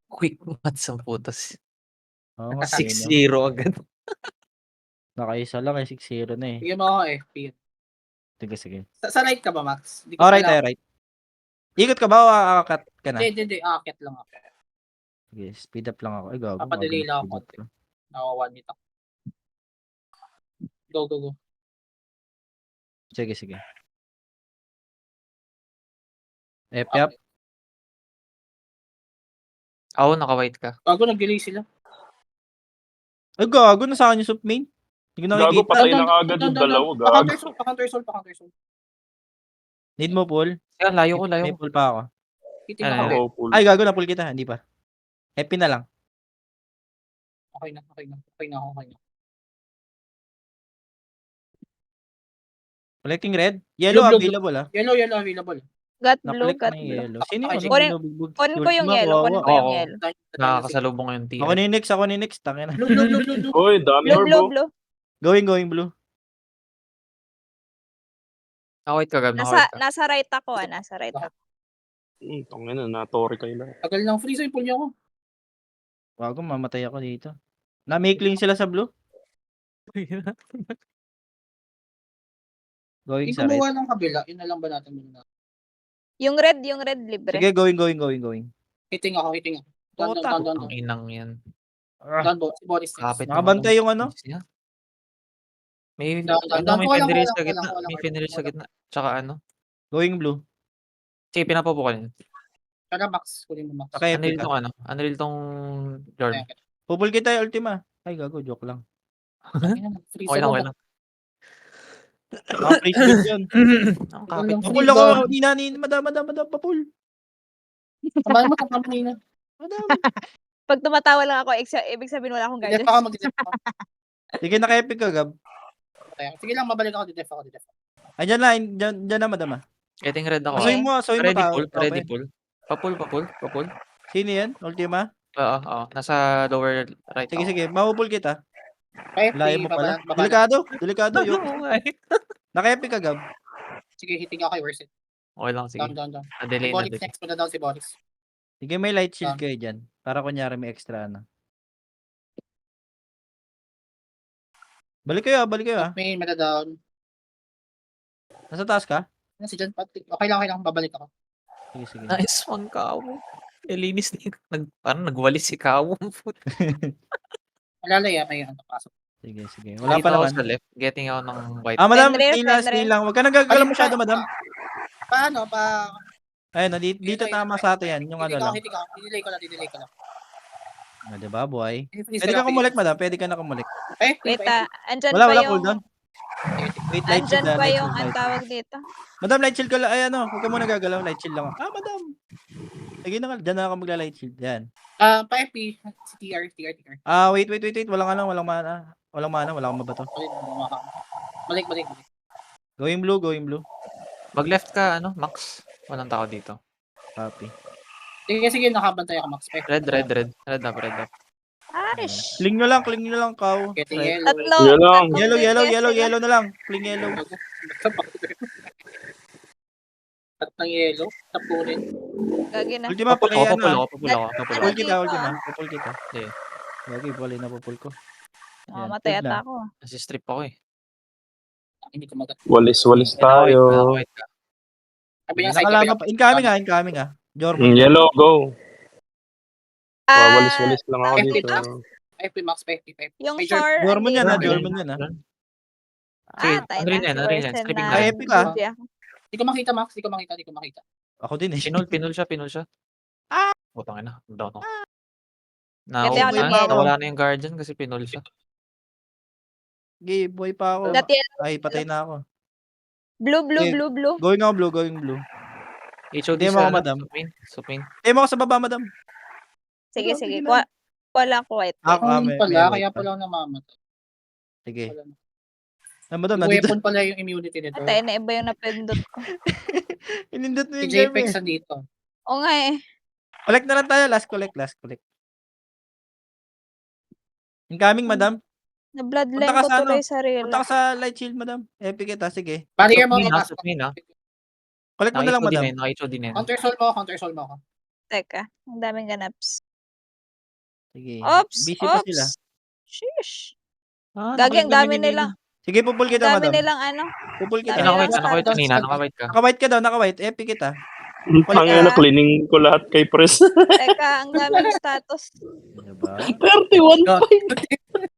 Quick maths ang putas. Oo nga, eh, 'no? 6-0 agad. Nakaisa lang, eh, 6-0 na, eh. Bigyan mo ako FP. Sige, sige. Sa right ka ba, Max? Di ko Oh, right kailangan. tayo, right. Ikot ka ba o aakyat ka na? Hindi, aakyat lang ako. Sige, speed up lang ako. Ay, gago, Papadelay lang ako speed up konti. ka. Naka-1 minute ako. Go. Sige, sige. FP up. Oo, naka-white ka. Bago nag-delay sila. Ay, gago, nasaan yung sup main? Hindi ko Gago, nakikita. patay na kaagad yung dalawa, gago. Pa-counter soul. Need mo pull? Kaya layo ko. May pull pa ako. Titingnan Ano, ko rin. Oo, pull. Ay, gago, na-pull kita. Hindi pa. FP na lang. Okay na. Collecting red. Yellow Blue. available, ah. Yellow available. Got blue, Na-collect got na yung blue. yellow. Sino Okay, yun? Kunin- Binubugbog. Kunin ko yung Ultima, yellow, kunin kawawa. ko yung Oo. yellow. Nakakasalubong ko yung Ako tier. ni next. Tangina. Blue. Uy, dami orbo. Blue. Going blue. Naka-white ka, Gab. Naka-white ka. Nasa right ako, nasa right ako. Tangina, na-tori kayo na. Tagal ng freeze, pull niyo ako. Bago, mamatay ako dito. Na-makeling sila sa blue. Going Hindi sa red. kumuha ng kabila, yun na lang ba natin muna? Yung red libre. Sige, going. Hitting ako. Down. Ang inang yan. Down, si Boris. Kapit Nakabantay yung ano? niya. May Down. may Wala, Fenrir wala, sa wala, gitna. wala, May wala, Fenrir wala. sa gitna. Tsaka ano? Going blue. Sige, pinapapukan niya. Kada Max, kunin mo Max. Okay, Unreal tong ano? Unreal tong Jorm. pupul kita yung Ultima. Ay, gago, joke lang. Freeze Okay lang. Naka-freeze build yun. Ang kapit mo. Papul ako. Ni madam, papul. Samahan mo sa kanina. Madam. Pag tumatawa lang ako, ibig sabihin wala akong Didef guidance. ako. Sige, naka-epic ka, Gab. Sige lang, mabalik ako. Didef ako. Ayan na, dyan na, madam. Getting red ako. Okay. Soy mo Ready tao. pull. Ready pull. Papul. Sino yan? Ultima? Oo. Nasa lower right ako. Sige, mapupul kita. Layo mo pala. Babala. Delikado. Yung naka-epic ka, Gab. Sige, hitting ako kay Worset. Okay lang, sige. Down. Na-delay Si Boris next, punta down si Boris. Sige, may light shield kayo dyan. Para kunyari may extra na. Balik kayo ah. May mata down. Nasa taas ka? Si John Patrick. Okay lang, babalik ako. Sige. Nice one, Kawo. Linis din. Parang nagwalis si Kawo. Malalaya, may pasok. Sige. Wala pa Dito ako naman. sa left. Getting ako ng white. Madam, Fenrir. stay lang. Huwag ka nang gagalaw masyado, madam. Paano? Ayun, dito tama sa atin yan. Yung ano lang. Hitting ako. Didelay ko lang. Diba, boy? Pwede ka kumulik, madam. Pwede ka na kumulik. Wait, andyan Wala pa yung... cooldown. Wait, light Andyan shield pa light yung shield, ang light tawag dito. Madam, light shield ka lang. Ay, huwag ka muna gagalaw. Light shield lang. Madam. Sige na nga. Diyan na ako magla-light shield. Yan. Pa-FP. Si TR. Wait. Walang mana. Wala akong mabato. Balik. Going blue. Mag left ka, Max. Walang tao dito. Copy. Sige, nakabantay ako, Max. Red up. Aish! Cling nyo lang, cow. Getting Right. yellow. Yellow na lang. Cling yellow. At ng yellow. Tapunin. Gagi na. Ultima, Papul pakiyan ako. Papul kita. Papul kita. Sige. Gagi, pali na papul ko. Mamatay ata ako. Nasi-strip ako eh. Hindi ko magat. Walis tayo. White ka. Sabi niya side Nakalaban pa. Incoming ah. Jorman. Yellow, go. Walis lang ako dito. FP, Max, FP. Yung Major. shore... Jorman yan ah. andito. Jorman yan ah. Sige, Tayo unreal na. yan, unreal yan. Worsen Stripping na. na. Ay, epic ah. Busy ako. Di ko makita, Max. Di ko makita. Ako din eh. Pinul siya. Utang ina. Down ako. Dati ako ng yellow. Nawala na yung guardian kasi pinul siya. Gay, boy pa ako. Dati Ay, patay na ako. blue. Going blue. HOD Hindi mo sa ako, madam. Supin. Mo ako sa baba, madam. Sige. Sige na. Wala ko white. May Pala, white kaya pa. pala ako namamatay. Sige. Wala na. Madam, Yung nandito. weapon pala yung immunity nito. Tayo na iba yung napindot ko. Inindot mo Si yung game JPEX eh. nandito. Oo nga eh. Collect na lang tayo. Last collect. Incoming, madam. Na-bloodline Punta ka ko sa tuloy sarili. Punta ka sa light shield, madam. Epic kita. Sige. Barrier mo ako, Supin Max. na. Collect mo na lang, Naka-HOD madam. na yun. Counter soul mo ako. Teka, ang daming ganaps. Sige. Ops! Busy pa sila. Ops! Sheesh! Ah, Gagi, ang nakalive na dami yun, nilang, Sige, pupul ang kita, dami madam. nilang ano. Pupul kita. Dami Nakawait nilang ka, nakawait status. kanina, nakawait ka. Naka-white ka daw, naka-white. Epic kita. Tangin na, cleaning ko lahat kay Pres. Teka, ang daming status. Diba? 31 God.